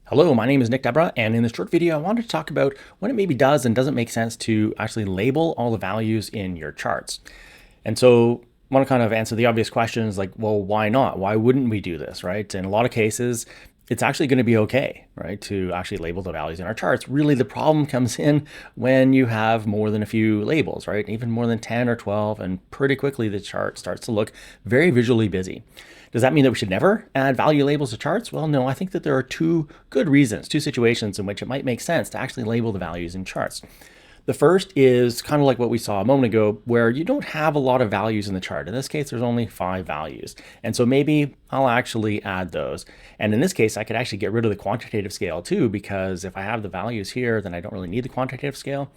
Hello, my name is Dec.1, and in this short video, I wanted to talk about when it maybe does and doesn't make sense to actually label all the values in your charts. And so I want to kind of answer the obvious questions like, well, why not? Why wouldn't we do this, right? In a lot of cases, it's actually going to be okay, right, to actually label the values in our charts. Really, the problem comes in when you have more than a few labels, right? Even more than 10 or 12, and pretty quickly the chart starts to look very visually busy. Does that mean that we should never add value labels to charts? Well, no, I think that there are two good reasons, two situations in which it might make sense to actually label the values in charts. The first is kind of like what we saw a moment ago, where you don't have a lot of values in the chart. In this case, there's only 5 values. And so maybe I'll actually add those. And in this case, I could actually get rid of the quantitative scale too, because if I have the values here, then I don't really need the quantitative scale.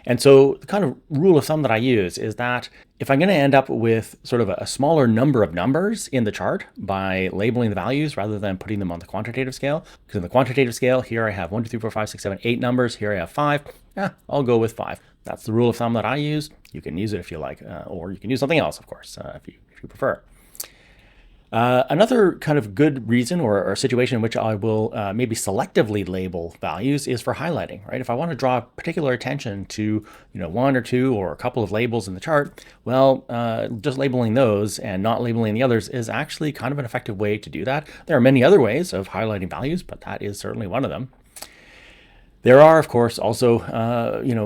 And so the kind of rule of thumb that I use is that if I'm going to end up with sort of a smaller number of numbers in the chart by labeling the values rather than putting them on the quantitative scale, because in the quantitative scale, here I have 1, 2, 3, 4, 5, 6, 7, 8 numbers. Here I have 5. I'll go with 5. That's the rule of thumb that I use. You can use it if you like, or you can use something else, of course, if you prefer. Another kind of good reason or situation in which I will maybe selectively label values is for highlighting, right? If I want to draw particular attention to, one or two or a couple of labels in the chart, well, just labeling those and not labeling the others is actually kind of an effective way to do that. There are many other ways of highlighting values, but that is certainly one of them. There are, of course, also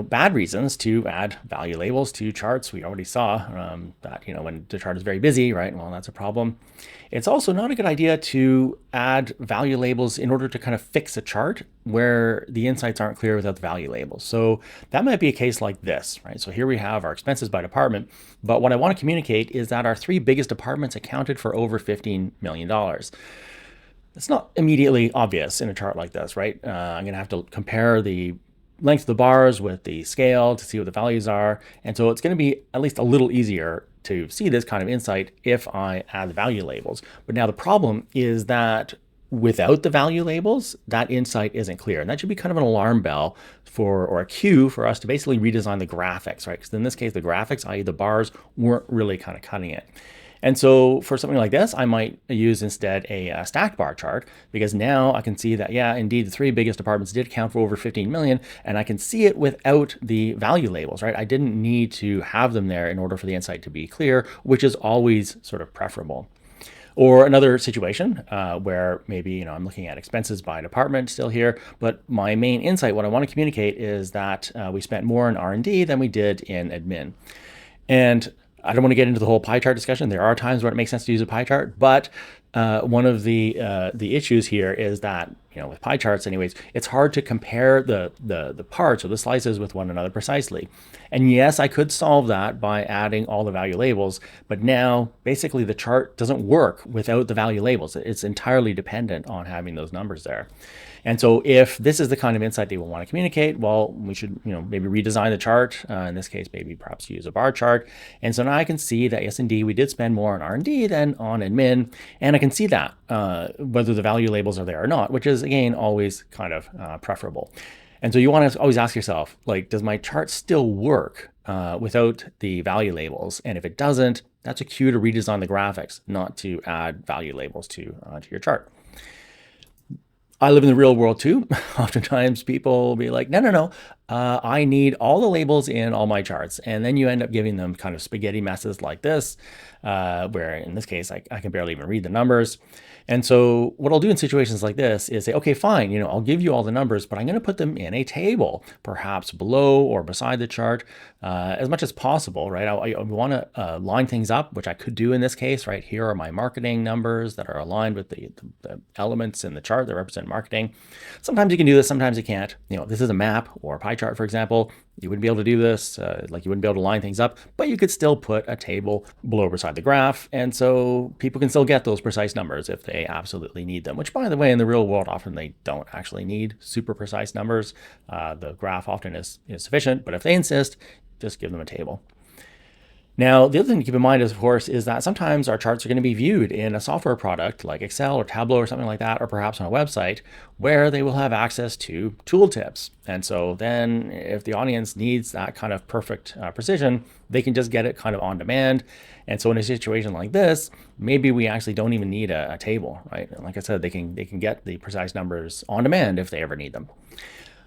bad reasons to add value labels to charts. We already saw that when the chart is very busy, right? Well, that's a problem. It's also not a good idea to add value labels in order to kind of fix a chart where the insights aren't clear without the value labels. So that might be a case like this, right? So here we have our expenses by department, but what I want to communicate is that our 3 biggest departments accounted for over $15 million. It's not immediately obvious in a chart like this, right? I'm going to have to compare the length of the bars with the scale to see what the values are. And so it's going to be at least a little easier to see this kind of insight if I add the value labels. But now the problem is that without the value labels, that insight isn't clear. And that should be kind of an alarm bell or a cue for us to basically redesign the graphics, right? Because in this case, the graphics, i.e. the bars, weren't really kind of cutting it. And so for something like this, I might use instead a stacked bar chart, because now I can see that, yeah, indeed, the 3 biggest departments did account for over 15 million, and I can see it without the value labels, right? I didn't need to have them there in order for the insight to be clear, which is always sort of preferable. Or another situation where maybe I'm looking at expenses by department still here, but my main insight, what I want to communicate is that we spent more in R&D than we did in admin. And I don't want to get into the whole pie chart discussion. There are times where it makes sense to use a pie chart, but one of the issues here is that with pie charts, anyways, it's hard to compare the parts or the slices with one another precisely. And yes, I could solve that by adding all the value labels, but now basically the chart doesn't work without the value labels. It's entirely dependent on having those numbers there. And so if this is the kind of insight they will want to communicate, well, we should maybe redesign the chart. In this case, maybe perhaps use a bar chart. And so now I can see that, yes, indeed, we did spend more on R&D than on admin. And I can see that whether the value labels are there or not, which is, again, always kind of preferable. And so you want to always ask yourself, like, does my chart still work without the value labels? And if it doesn't, that's a cue to redesign the graphics, not to add value labels to your chart. I live in the real world too. Oftentimes people will be like, no, I need all the labels in all my charts. And then you end up giving them kind of spaghetti messes like this, where in this case, I can barely even read the numbers. And so what I'll do in situations like this is say, okay, fine, I'll give you all the numbers, but I'm going to put them in a table, perhaps below or beside the chart, as much as possible, right? I want to line things up, which I could do in this case, right? Here are my marketing numbers that are aligned with the elements in the chart that represent marketing. Sometimes you can do this, sometimes you can't. This is a map or a pie chart, for example. You wouldn't be able to do this, like you wouldn't be able to line things up, but you could still put a table below or beside the graph. And so people can still get those precise numbers if they absolutely need them, which, by the way, in the real world, often they don't actually need super precise numbers. The graph often is sufficient, but if they insist, just give them a table. Now, the other thing to keep in mind, is, of course, is that sometimes our charts are going to be viewed in a software product like Excel or Tableau or something like that, or perhaps on a website where they will have access to tooltips. And so then if the audience needs that kind of perfect precision, they can just get it kind of on demand. And so in a situation like this, maybe we actually don't even need a table, right? And like I said, they can get the precise numbers on demand if they ever need them.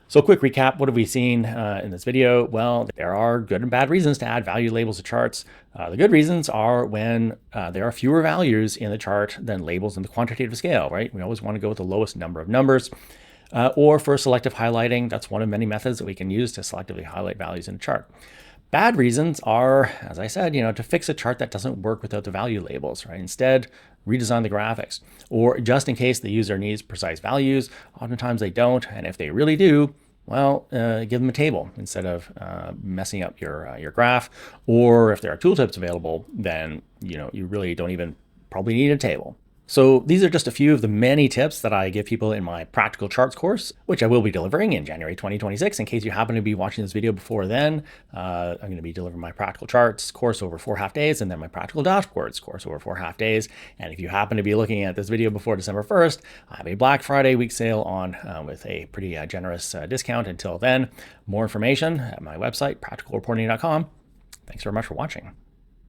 So quick recap, what have we seen in this video? Well, there are good and bad reasons to add value labels to charts. The good reasons are when there are fewer values in the chart than labels in the quantitative scale, right? We always want to go with the lowest number of numbers. Or for selective highlighting, that's one of many methods that we can use to selectively highlight values in a chart. Bad reasons are, as I said, to fix a chart that doesn't work without the value labels, right? Instead, redesign the graphics. Or just in case the user needs precise values, oftentimes they don't. And if they really do, well, give them a table instead of messing up your graph. Or if there are tooltips available, then you really don't even probably need a table. So these are just a few of the many tips that I give people in my practical charts course, which I will be delivering in January 2026. In case you happen to be watching this video before then, I'm going to be delivering my practical charts course over 4 half days, and then my practical dashboards course over 4 half days. And if you happen to be looking at this video before December 1st, I have a Black Friday week sale on with a pretty generous discount until then. More information at my website, practicalreporting.com. Thanks very much for watching.